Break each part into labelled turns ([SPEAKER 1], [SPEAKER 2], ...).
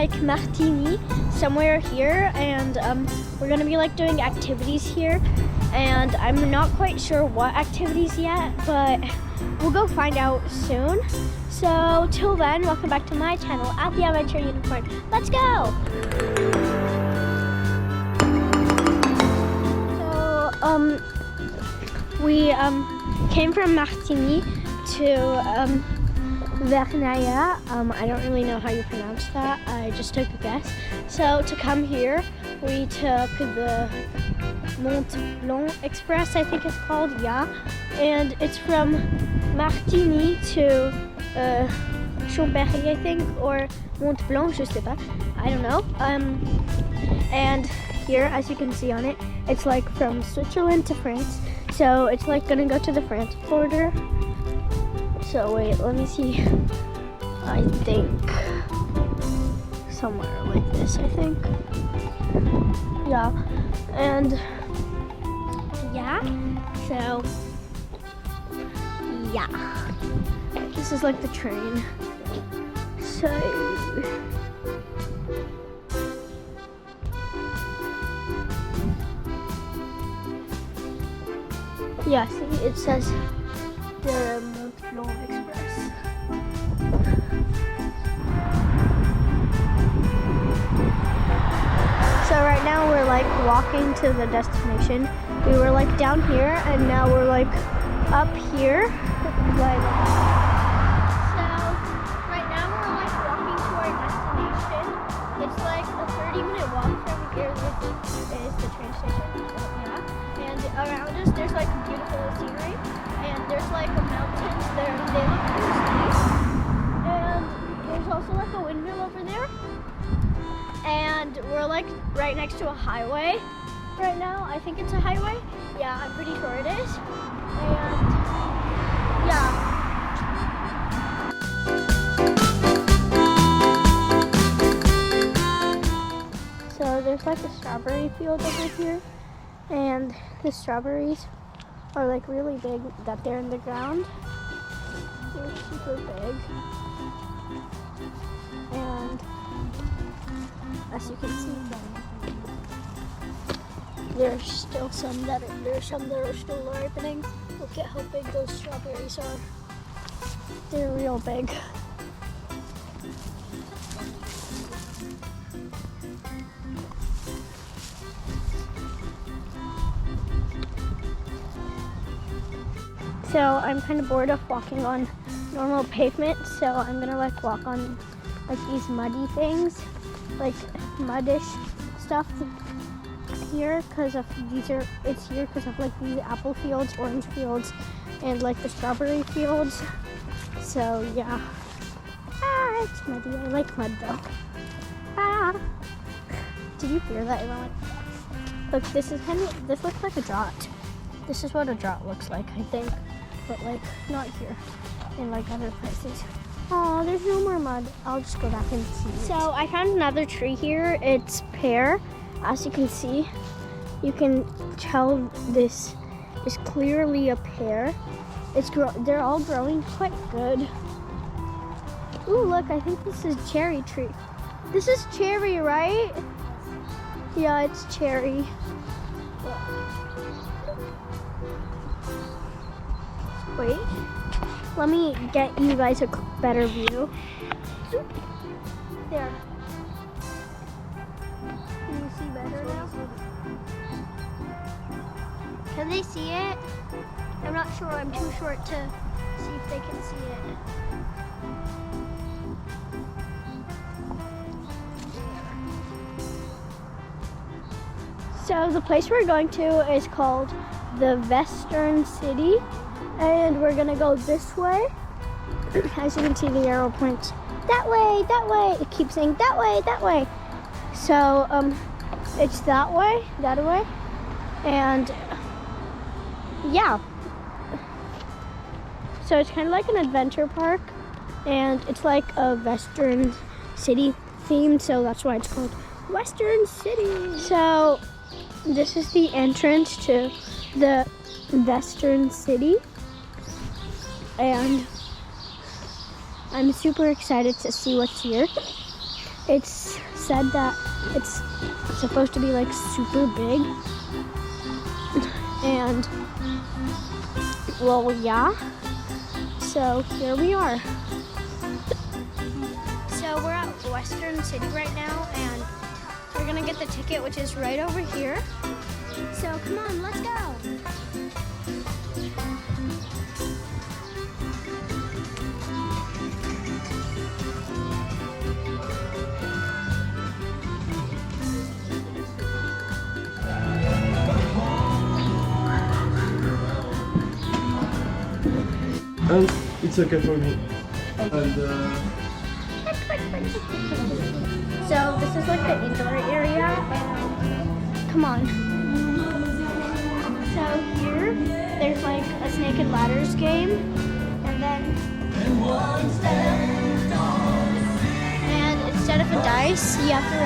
[SPEAKER 1] like Martigny, somewhere here, and we're gonna be like doing activities here, and I'm not quite sure what activities yet, but we'll go find out soon. So till then, welcome back to my channel at the Adventure Unicorn. Let's go! So we came from Martigny to Vernaya. I don't really know how you pronounce that. I just took a guess. So to come here, we took the Mont Blanc Express, I think it's called, yeah. And it's from Martigny to Chambéry, I think, or Mont Blanc, je sais pas. I don't know. And here, as you can see on it, it's like from Switzerland to France. So it's like gonna go to the France border. So wait, let me see. I think somewhere like this, I think. Yeah, and yeah, so yeah. This is like the train. So yeah, see, it says the Mont Blanc Express. So right now we're like walking to the destination. We were like down here and now we're like up here. Like, so right now we're like walking to our destination. It's like a 30-minute walk from here, which is the train station. Yeah. And around us there's like beautiful scenery. And there's like a mountains there. They look pretty steep. And there's also like a windmill over there. And we're like right next to a highway right now. I think it's a highway. Yeah, I'm pretty sure it is. And yeah. So there's like a strawberry field over here. And the strawberries are like really big that they're in the ground. They're super big. And as you can see, there's still some that are still ripening. Look at how big those strawberries are. They're real big. So I'm kind of bored of walking on normal pavement, so I'm gonna like walk on like these muddy things, like muddish stuff here, because of it's here because of like these apple fields, orange fields, and like the strawberry fields. So yeah. Ah, it's muddy. I like mud though. Ah. Did you hear that? Look, this looks like a drought. This is what a drought looks like, I think. But like not here, in like other places. Oh, there's no more mud. I'll just go back and see it. So I found another tree here. It's pear. As you can see, you can tell this is clearly a pear. They're all growing quite good. Ooh, look, I think this is cherry tree. This is cherry, right? Yeah, it's cherry. Wait, let me get you guys a better view. There. Can you see better now? Can they see it? I'm not sure. I'm too short to see if they can see it. So the place we're going to is called the Western City. And we're gonna go this way. As you can see, the arrow points that way, that way. It keeps saying that way, that way. So it's that way, and yeah. So it's kind of like an adventure park, and it's like a Western City themed, so that's why it's called Western City. So this is the entrance to the Western City. And I'm super excited to see what's here. It's said that it's supposed to be like super big. And well, yeah. So here we are. So we're at Western City right now, and we're gonna get the ticket, which is right over here. So come on, let's go.
[SPEAKER 2] And it's okay for me. And
[SPEAKER 1] So this is like the indoor area, and come on. So here, there's like a snake and ladders game, and then instead of a dice, you have to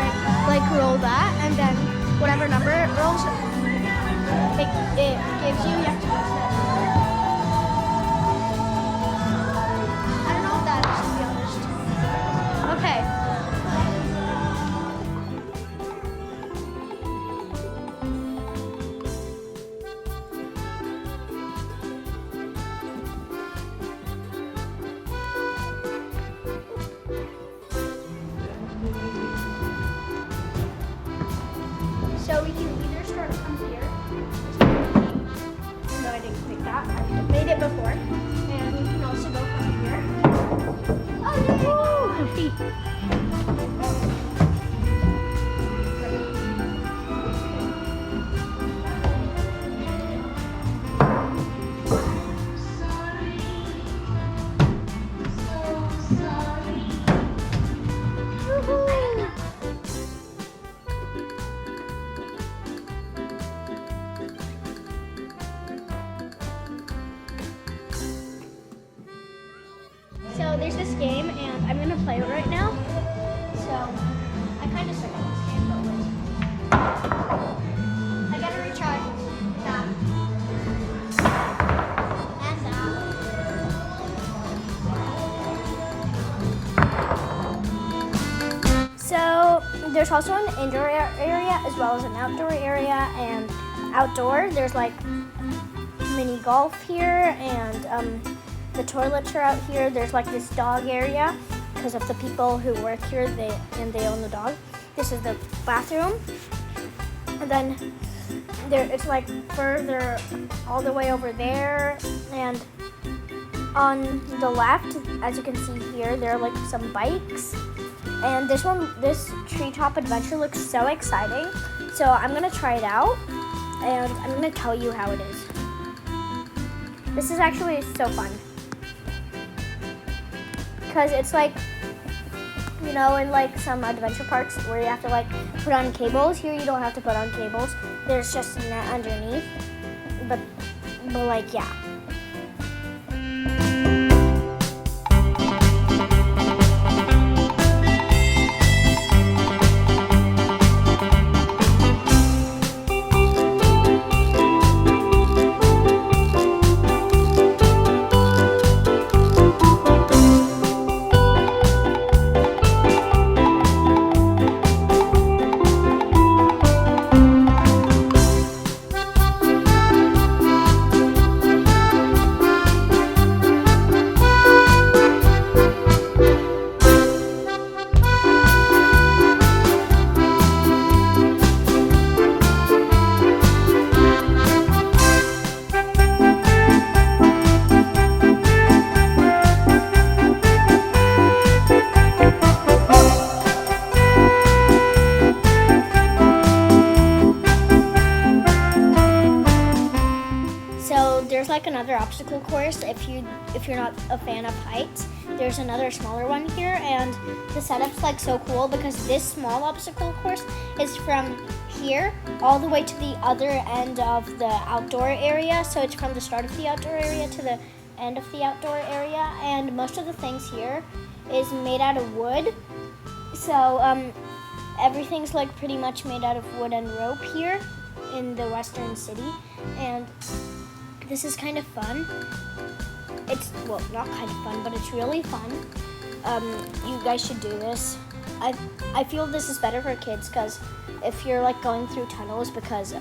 [SPEAKER 1] like roll that, and then whatever number it rolls, it gives you have to guess that number. I don't know what that is, to be honest. Okay. So we can either start from here. No, I didn't click that. I made it before. And we can also go from here. Oh, yeah! Woo! My feet. So there's this game, and I'm gonna play it right now. So I kind of suck at this game, but wait. I gotta retry that and that. So there's also an indoor area as well as an outdoor area, and outdoor there's like mini golf here, and the toilets are out here. There's like this dog area because of the people who work here. They own the dog. This is the bathroom, and then it's like further all the way over there. And on the left, as you can see here, there are like some bikes. And this Treetop adventure looks so exciting. So I'm gonna try it out, and I'm gonna tell you how it is. This is actually so fun. Because it's like, you know, in like some adventure parks where you have to like put on cables. Here you don't have to put on cables. There's just a net underneath. But like, yeah. Like another obstacle course if you're not a fan of heights. There's another smaller one here, and the setup's like so cool because this small obstacle course is from here all the way to the other end of the outdoor area. So it's from the start of the outdoor area to the end of the outdoor area, and most of the things here is made out of wood. So everything's like pretty much made out of wood and rope here in the Western City, and this is kind of fun. It's, well, not kind of fun, but it's really fun. You guys should do this. I feel this is better for kids because if you're like going through tunnels, because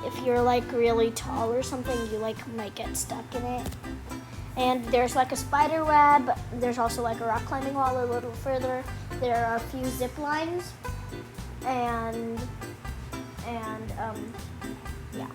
[SPEAKER 1] if you're like really tall or something, you like might get stuck in it. And there's like a spider web. There's also like a rock climbing wall a little further. There are a few zip lines, and yeah.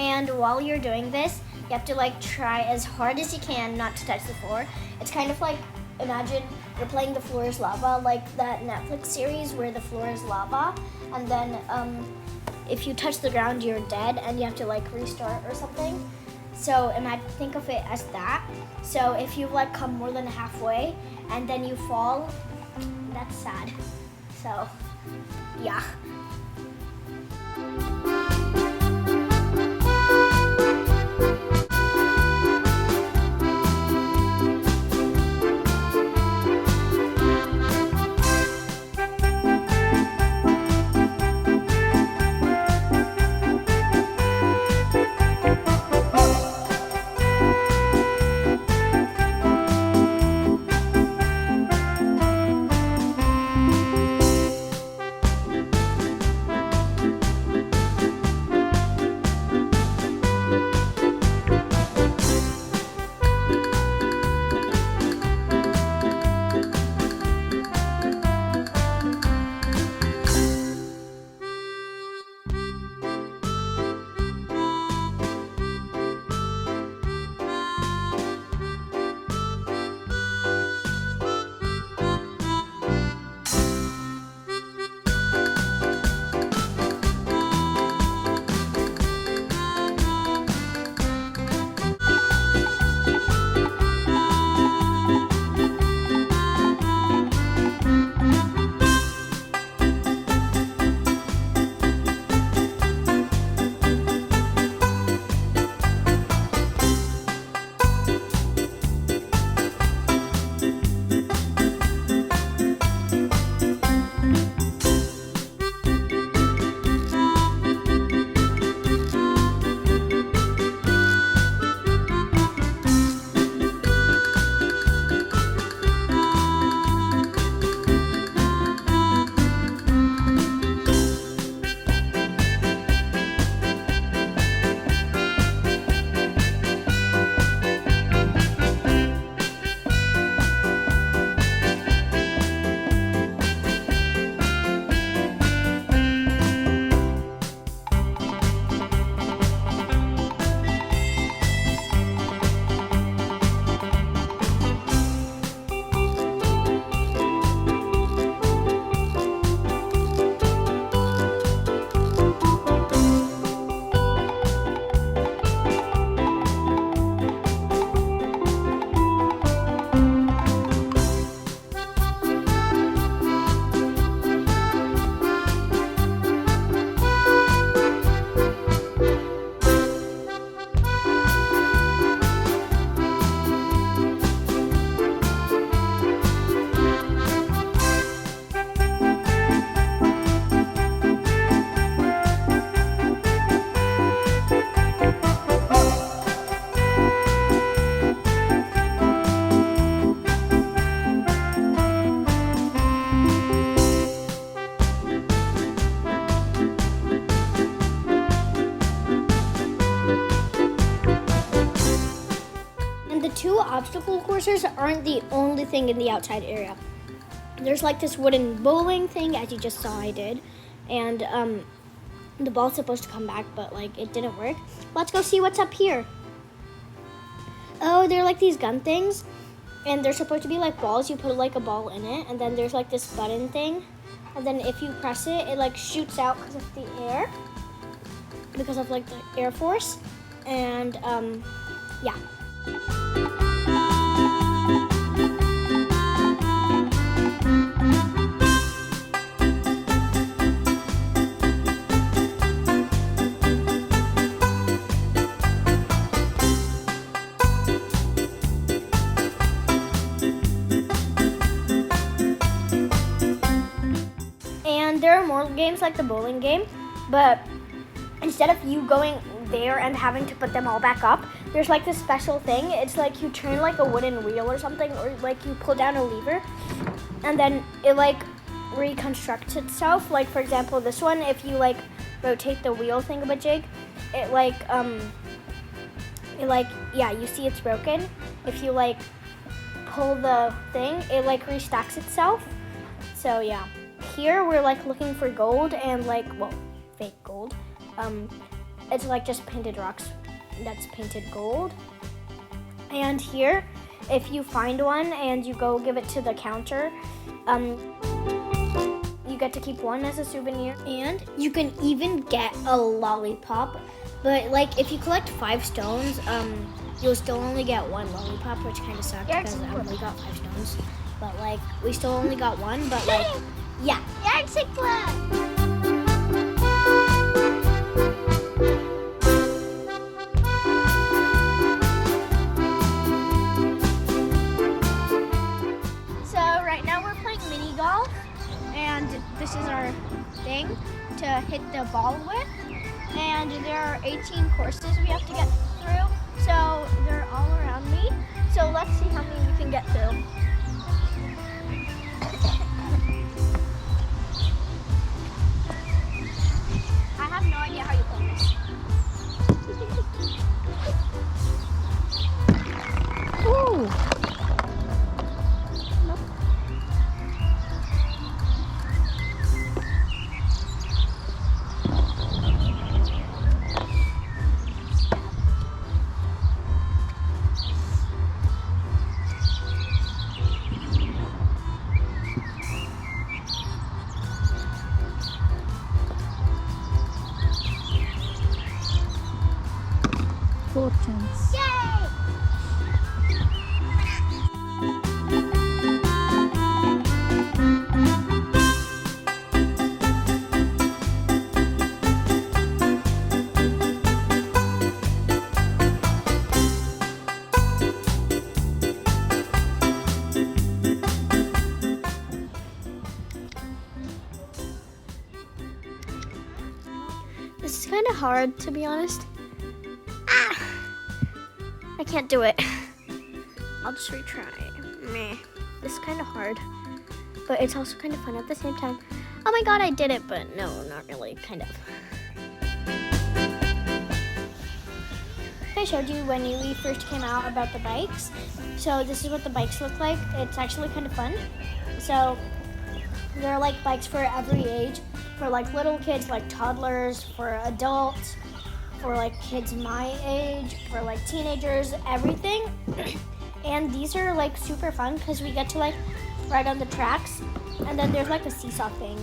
[SPEAKER 1] And while you're doing this, you have to like try as hard as you can not to touch the floor. It's kind of like, imagine you're playing The Floor is Lava, like that Netflix series where the floor is lava, and then if you touch the ground, you're dead, and you have to like restart or something. So think of it as that. So if you like come more than halfway and then you fall, that's sad. So yeah. Obstacle courses aren't the only thing in the outside area. There's like this wooden bowling thing, as you just saw I did, and the ball's supposed to come back, but like it didn't work. Let's go see what's up here. Oh, they're like these gun things, and they're supposed to be like balls. You put like a ball in it, and then there's like this button thing, and then if you press it, it like shoots out because of the air, because of like the air force, and yeah. there are more games like the bowling game, but instead of you going there and having to put them all back up, there's like this special thing. It's like you turn like a wooden wheel or something, or like you pull down a lever, and then it like reconstructs itself. Like for example, this one, if you like rotate the wheel thingamajig, it like yeah, you see it's broken. If you like pull the thing, it like restacks itself. So yeah, here we're like looking for gold and like, well, fake gold. It's like just painted rocks that's painted gold. And here, if you find one and you go give it to the counter, you get to keep one as a souvenir, and you can even get a lollipop. But like if you collect 5 stones, you'll still only get 1 lollipop, which kind of sucks because I only got 5 stones. But like we still only got 1, but like yeah. So right now we're playing mini golf, and this is our thing to hit the ball with. And there are 18 courses we have to get through, so they're all around me. So let's see how many we can get through. I have no idea how you play this. Ooh. 4 chance. Yay! This is kind of hard, to be honest. I can't do it. I'll just retry. Meh. This is kind of hard, but it's also kind of fun at the same time. Oh my god, I did it, but no, not really, kind of. I showed you when we first came out about the bikes. So this is what the bikes look like. It's actually kind of fun. So there are like bikes for every age, for like little kids, like toddlers, for adults, for like kids my age, for like teenagers, everything. And these are like super fun because we get to like ride on the tracks, and then there's like a seesaw thing.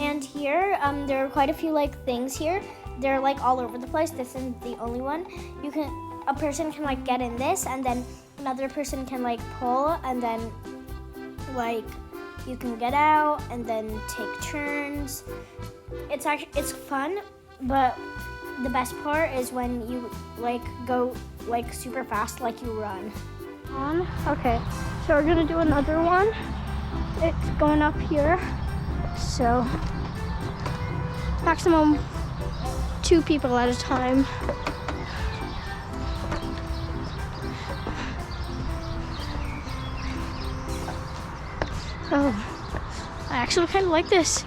[SPEAKER 1] And here, there are quite a few like things here. They're like all over the place. This isn't the only one. A person can like get in this, and then another person can like pull, and then like you can get out and then take turns. It's fun, but the best part is when you like go like super fast, like you run. Okay, so we're gonna do another one. It's going up here, so maximum 2 people at a time. Oh, I actually kind of like this.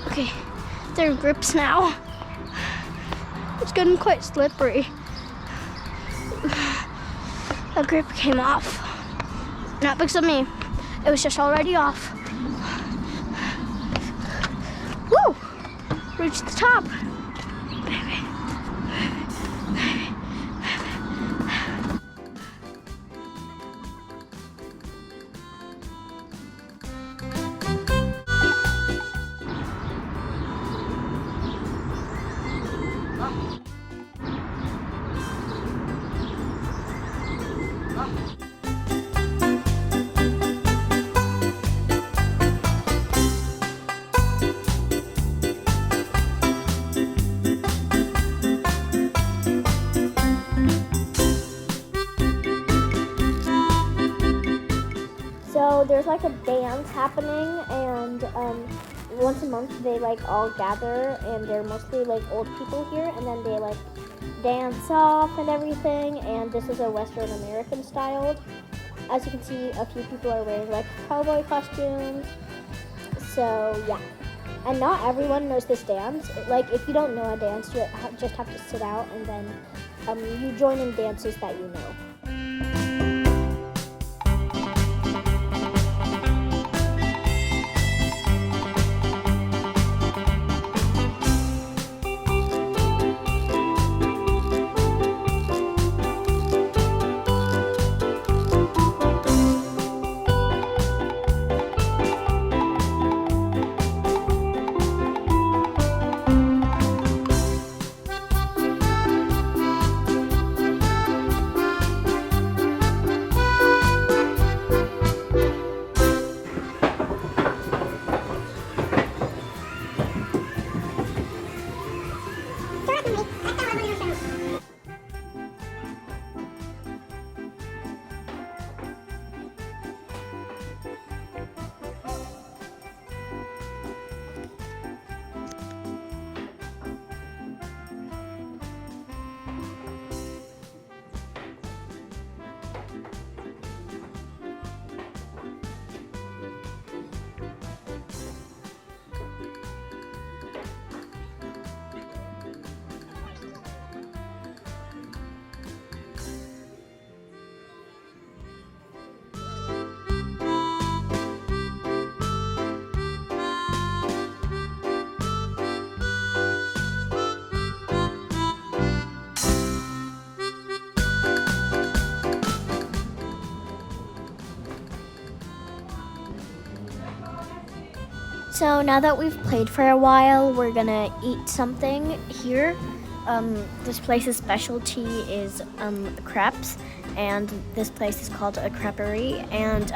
[SPEAKER 1] Okay, there are grips now. It's getting quite slippery. The grip came off. Not because of me. It was just already off. Woo! Reached the top. there's like a dance happening, and once a month they like all gather, and they're mostly like old people here, and then they like dance off and everything. And this is a Western American styled. As you can see, a few people are wearing like cowboy costumes. So yeah, and not everyone knows this dance. Like if you don't know a dance, you just have to sit out, and then you join in dances that you know. So now that we've played for a while, we're gonna eat something here. This place's specialty is crepes, and this place is called a creperie. And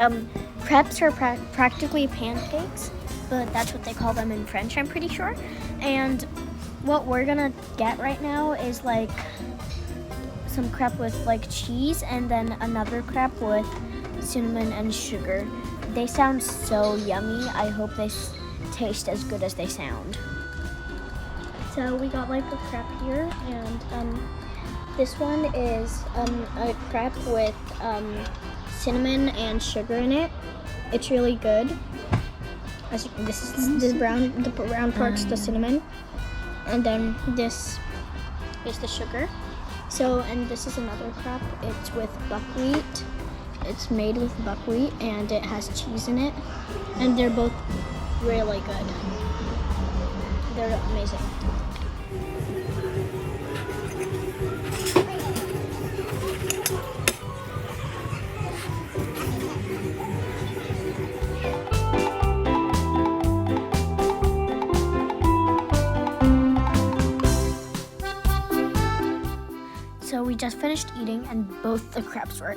[SPEAKER 1] crepes are practically pancakes, but that's what they call them in French, I'm pretty sure. And what we're gonna get right now is like some crepe with like cheese, and then another crepe with cinnamon and sugar. They sound so yummy. I hope they taste as good as they sound. So we got like a crepe here, and this one is a crepe with cinnamon and sugar in it. It's really good. This is the brown part's the cinnamon, and then this is the sugar. So, and this is another crepe. It's with buckwheat. It's made with buckwheat, and it has cheese in it, and they're both really good. They're amazing. So we just finished eating, and both the crepes were,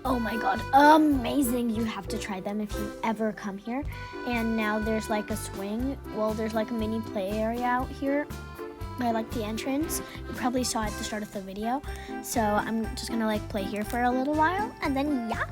[SPEAKER 1] oh my god, amazing. You have to try them if you ever come here. And now there's like a swing. Well, there's like a mini play area out here by like the entrance. You probably saw at the start of the video. So I'm just gonna like play here for a little while, and then yeah.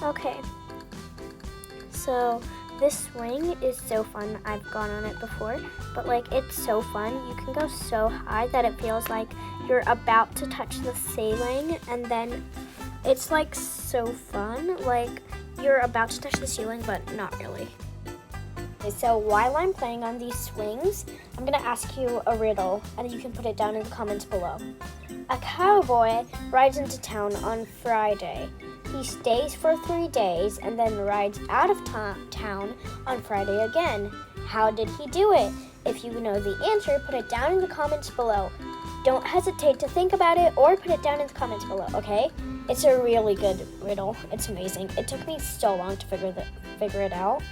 [SPEAKER 1] Okay, so this swing is so fun. I've gone on it before, but like it's so fun. You can go so high that it feels like you're about to touch the ceiling, and then it's like so fun. Like you're about to touch the ceiling, but not really. Okay, so while I'm playing on these swings, I'm gonna ask you a riddle, and you can put it down in the comments below. A cowboy rides into town on Friday. He stays for 3 days and then rides out of town on Friday again. How did he do it? If you know the answer, put it down in the comments below. Don't hesitate to think about it or put it down in the comments below, okay? It's a really good riddle. It's amazing. It took me so long to figure it out.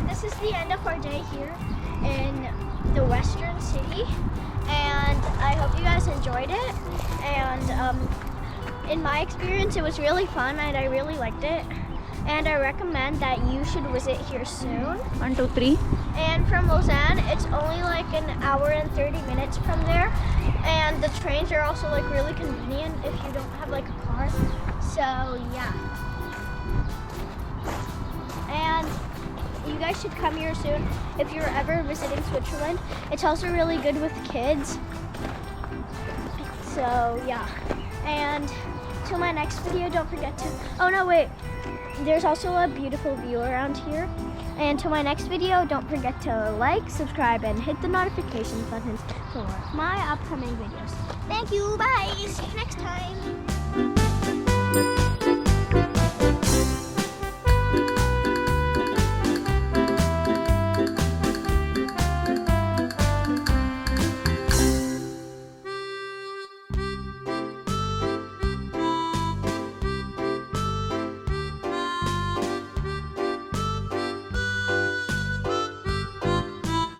[SPEAKER 1] This is the end of our day here in the Western City, and I hope you guys enjoyed it. And in my experience, it was really fun, and I really liked it. And I recommend that you should visit here soon.
[SPEAKER 3] 1, 2, 3.
[SPEAKER 1] And from Lausanne, it's only like an hour and 30 minutes from there. And the trains are also like really convenient if you don't have like a car. So yeah. And you guys should come here soon if you're ever visiting Switzerland. It's also really good with kids. So yeah. And till my next video, don't forget to, oh no, wait. There's also a beautiful view around here. And till my next video, don't forget to like, subscribe, and hit the notification buttons for my upcoming videos. Thank you, bye, see you next time.